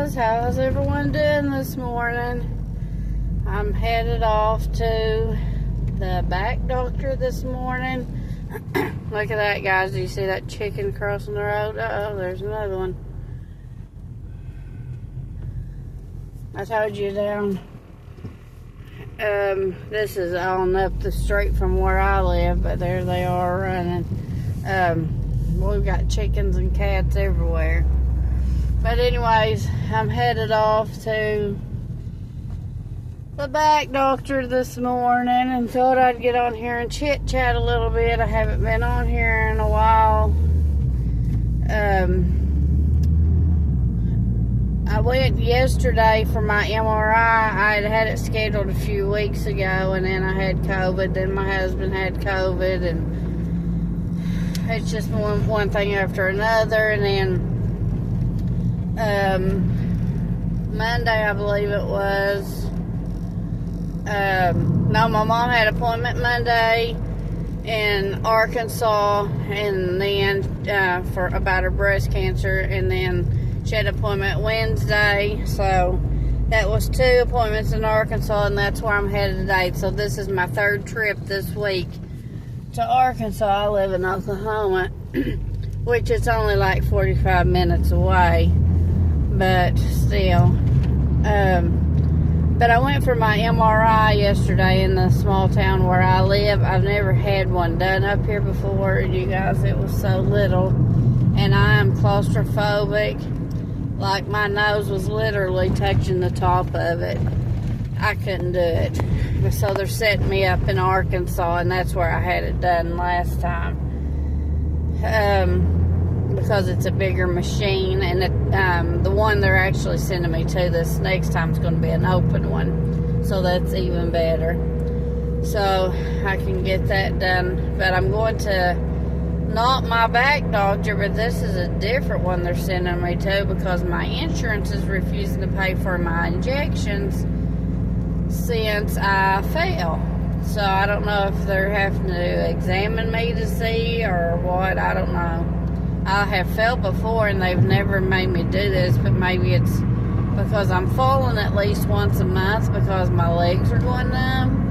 guys, how's everyone doing this morning? I'm headed off to the back doctor this morning. Look at that, guys. Do you see that chicken crossing the road? Uh-oh, there's another one. I told you down. This is on up the street from where I live, but there they are running. We've got chickens and cats everywhere. But anyways, I'm headed off to the back doctor this morning and thought I'd get on here and chit chat a little bit. I haven't been on here in a while. I went yesterday for my MRI. I had it scheduled a few weeks ago, and then I had COVID. Then my husband had COVID, and it's just one thing after another. And then Monday, I believe it was. No, my mom had an appointment Monday in Arkansas, and then for about her breast cancer, and then she had an appointment Wednesday. So that was 2 appointments in Arkansas, and that's where I'm headed today. So this is my 3rd trip this week to Arkansas. I live in Oklahoma, which is only like 45 minutes away, but still. But I went for my MRI yesterday in the small town where I live. I've never had one done up here before, you guys. It was so little, and I am claustrophobic. Like, my nose was literally touching the top of it. I couldn't do it. So they're setting me up in Arkansas, and that's where I had it done last time. Because it's a bigger machine, and the one they're actually sending me to this next time is going to be an open one, so that's even better. So I can get that done. But I'm going to, not my back doctor, but this is a different one they're sending me to, because my insurance is refusing to pay for my injections since I fell. So I don't know if they're having to examine me to see or what. I don't know. I have fell before, and they've never made me do this, but maybe it's because I'm falling at least once a month because my legs are going numb.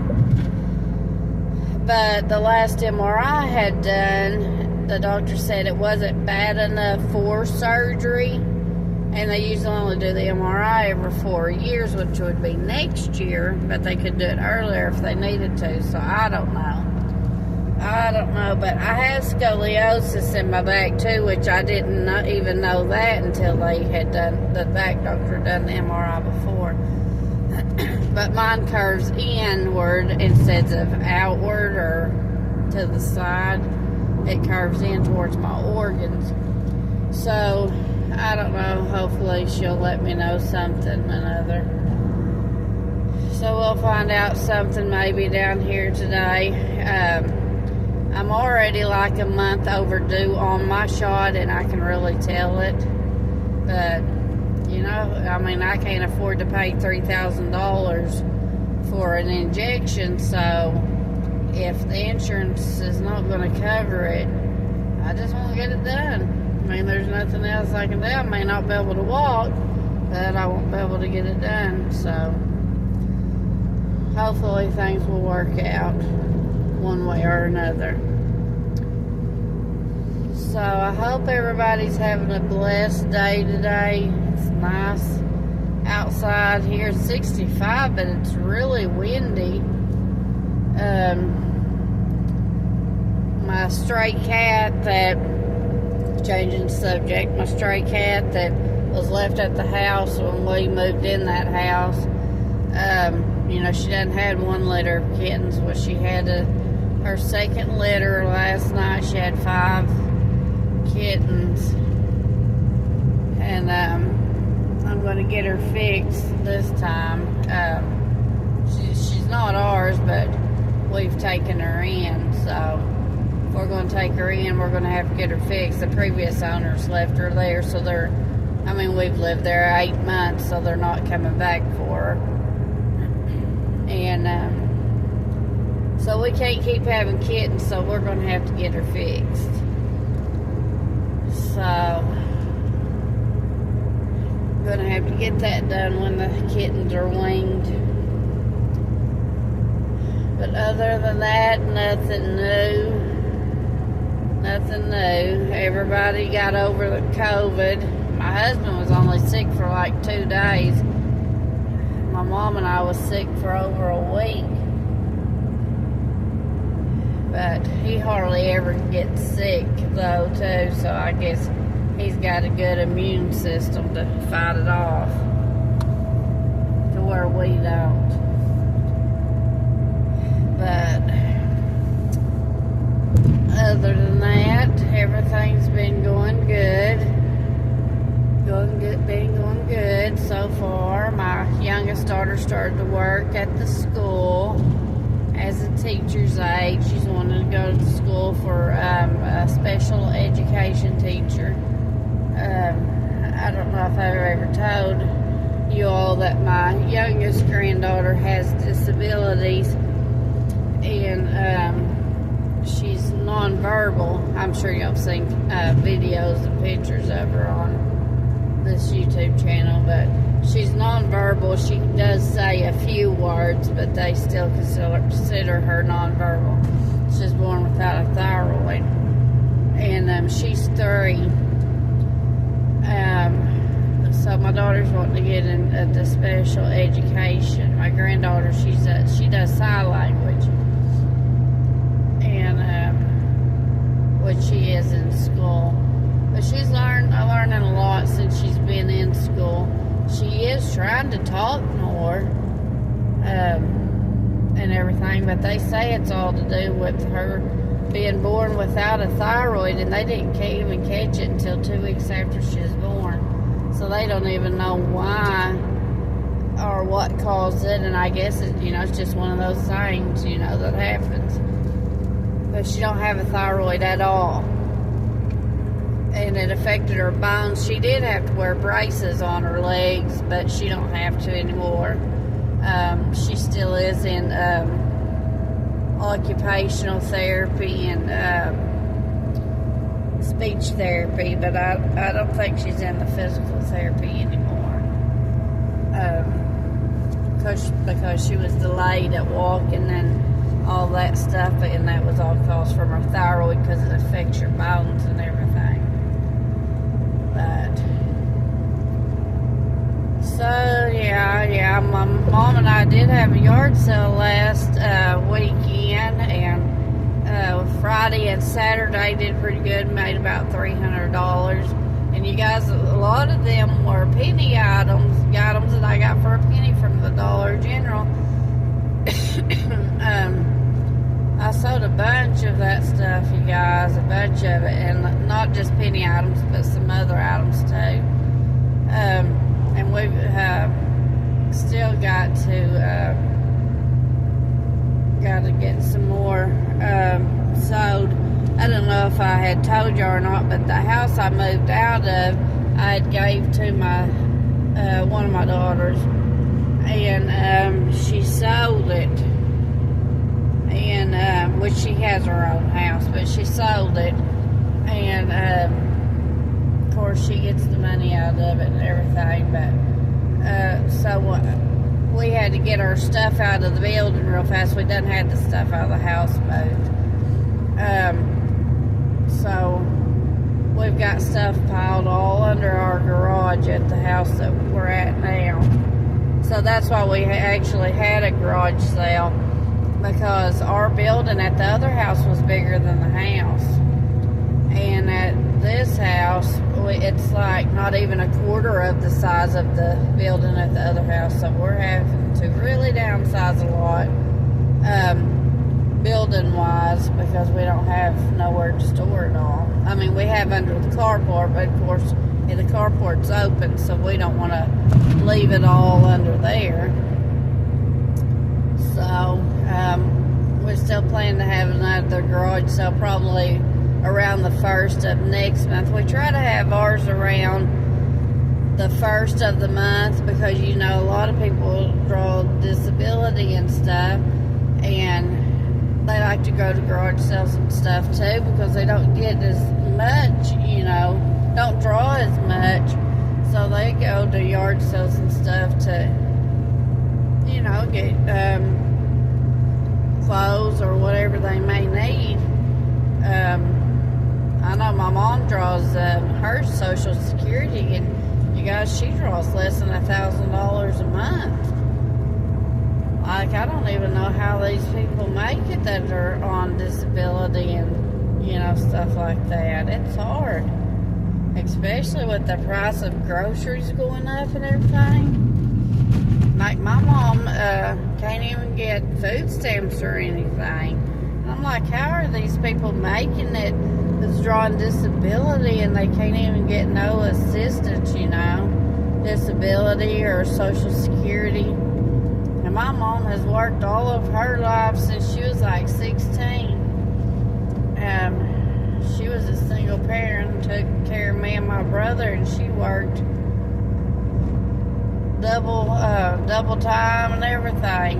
But the last MRI I had done, the doctor said it wasn't bad enough for surgery, and they usually only do the MRI every 4 years, which would be next year, but they could do it earlier if they needed to. So I don't know. But I have scoliosis in my back too, which I didn't even know that until they had done, the back doctor done the MRI before. But mine curves inward instead of outward or to the side. It curves in towards my organs. So I don't know. Hopefully she'll let me know something or another. So we'll find out something maybe down here today. I'm already like a month overdue on my shot, and I can really tell it. But, you know, I mean, I can't afford to pay $3,000 for an injection, so if the insurance is not going to cover it, I just want to get it done. I mean, there's nothing else I can do. I may not be able to walk, but I won't be able to get it done. So hopefully things will work out one way or another. So I hope everybody's having a blessed day today. It's nice outside here. It's 65, but it's really windy. My stray cat that, changing the subject, my stray cat that was left at the house when we moved in that house, you know, she doesn't have one litter of kittens. Well, she had her 2nd litter last night. She had 5 kittens, and I'm going to get her fixed this time. She's not ours, but we've taken her in, so if we're going to take her in, we're going to have to get her fixed. The previous owners left her there, so we've lived there 8 months, so they're not coming back for her. And so we can't keep having kittens, so we're going to have to get her fixed. So I'm going to gonna have to get that done when the kittens are weaned. But other than that, nothing new. Nothing new. Everybody got over the COVID. My husband was only sick for like 2 days. My mom and I was sick for over a week. But he hardly ever gets sick though too, so I guess he's got a good immune system to fight it off, to where we don't. But other than that, everything's been going good. Been going good so far. My youngest daughter started to work at the school as a teacher's aide. She's wanted to go to school for a special education teacher. I don't know if I've ever told you all that my youngest granddaughter has disabilities, and she's nonverbal. I'm sure y'all have seen videos and pictures of her on this YouTube channel, but she's nonverbal. She does say a few words, but they still consider her nonverbal. She's born without a thyroid, and she's 3. So my daughter's wanting to get into special education. My granddaughter, she does sign language, and which she is in school. But she's learning a lot since she's been in school. She is trying to talk more and everything, but they say it's all to do with her being born without a thyroid, and they didn't even catch it until 2 weeks after she was born. So they don't even know why or what caused it, and I guess it's just one of those things, that happens. But she don't have a thyroid at all. And it affected her bones. She did have to wear braces on her legs, but she don't have to anymore. She still is in occupational therapy and speech therapy, but I don't think she's in the physical therapy anymore. Because she was delayed at walking and all that stuff, and that was all caused from her thyroid because it affects your bones and everything. But so yeah, my mom and I did have a yard sale last weekend, and Friday and Saturday did pretty good, made about $300. And you guys, a lot of them were penny items that I got for a penny from the Dollar General. I sold a bunch of that stuff, you guys, a bunch of it, and not just penny items, but some other items too. And we've still got to get some more sold. I don't know if I had told you or not, but the house I moved out of, I had gave to my one of my daughters, and she sold it. And which she has her own house, but she sold it, and of course she gets the money out of it and everything. But so we had to get our stuff out of the building real fast. We done had the stuff out of the house moved. So we've got stuff piled all under our garage at the house that we're at now. So that's why we actually had a garage sale, because our building at the other house was bigger than the house. And at this house, it's like not even a quarter of the size of the building at the other house. So we're having to really downsize a lot, building-wise, because we don't have nowhere to store it all. I mean, we have under the carport, but of course, the carport's open, so we don't want to leave it all under there. So, we're still planning to have another garage sale probably around the 1st of next month. We try to have ours around the 1st of the month because, a lot of people draw disability and stuff, and they like to go to garage sales and stuff too because they don't get as much, don't draw as much. So they go to yard sales and stuff to, you know, get clothes or whatever they may need. I know my mom draws her Social Security, and you guys, she draws less than $1,000 a month. Like, I don't even know how these people make it that are on disability and, you know, stuff like that. It's hard. Especially with the price of groceries going up and everything. Like, my mom can't even get food stamps or anything. And I'm like, how are these people making it that's drawing disability and they can't even get no assistance, you know? Disability or Social Security. And my mom has worked all of her life since she was like 16. She was a single parent, took care of me and my brother, and she worked double time and everything.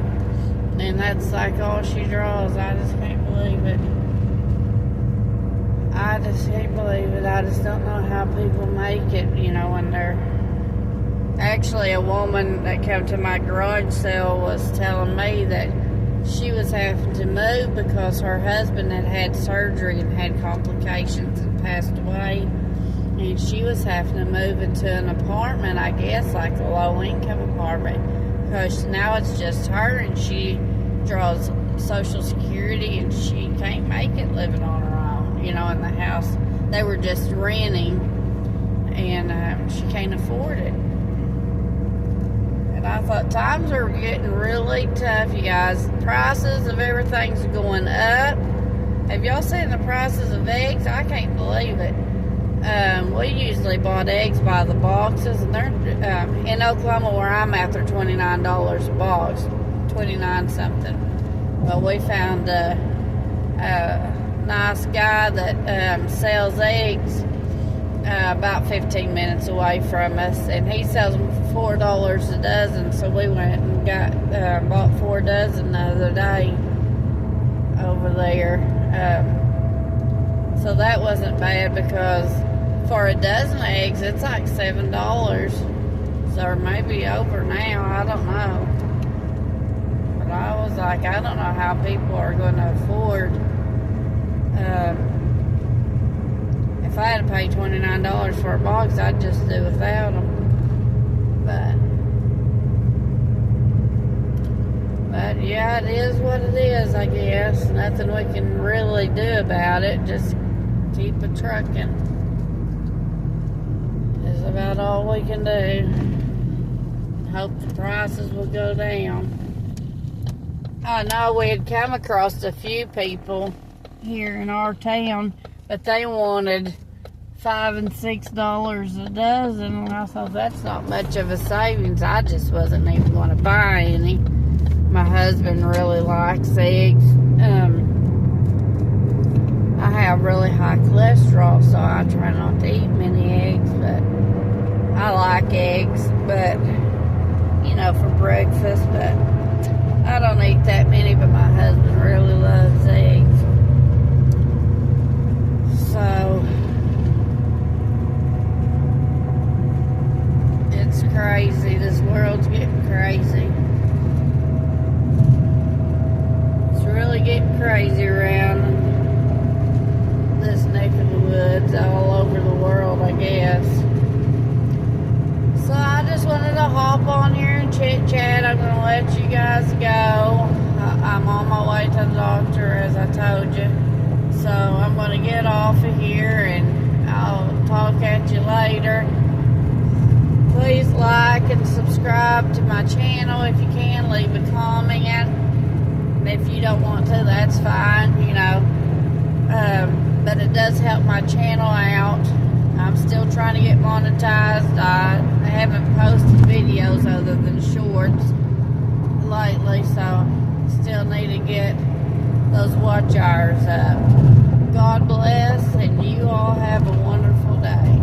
And that's like all she draws. I just can't believe it. I just can't believe it. I just don't know how people make it, you know, when they're... Actually, a woman that came to my garage sale was telling me that she was having to move because her husband had had surgery and had complications and passed away. And she was having to move into an apartment, I guess, like a low-income apartment, because now it's just her, and she draws Social Security, and she can't make it living on her own, you know, in the house. They were just renting, and she can't afford it. And I thought, times are getting really tough, you guys. Prices of everything's going up. Have y'all seen the prices of eggs? I can't believe it. We usually bought eggs by the boxes, and they're in Oklahoma where I'm at, they're $29 a box, 29 something. Well, we found a nice guy that sells eggs about 15 minutes away from us, and he sells them for $4 a dozen. So we went and bought 4 dozen the other day over there. So that wasn't bad, because for a dozen eggs, it's like $7. So, or maybe over now, I don't know. But I was like, I don't know how people are going to afford. If I had to pay $29 for a box, I'd just do without them. But yeah, it is what it is, I guess. Nothing we can really do about it. Just keep it trucking. Is about all we can do. Hope the prices will go down. I know we had come across a few people here in our town, but they wanted $5 and $6 a dozen, and I thought, that's not much of a savings. I just wasn't even going to buy any. My husband really likes eggs. I have really high cholesterol, so I try not to eat many eggs, but I like eggs, but, you know, for breakfast, but I don't eat that many, but my husband really loves eggs. So, it's crazy. This world's getting crazy. It's really getting crazy around this neck of the woods, all over the world, I guess. So I just wanted to hop on here and chit chat. I'm going to let you guys go. I'm on my way to the doctor, as I told you. So I'm going to get off of here, and I'll talk at you later. Please like and subscribe to my channel if you can. Leave a comment. And if you don't want to, that's fine, you know. But it does help my channel out. I'm still trying to get monetized. I haven't posted videos other than shorts lately, so still need to get those watch hours up. God bless, and you all have a wonderful day.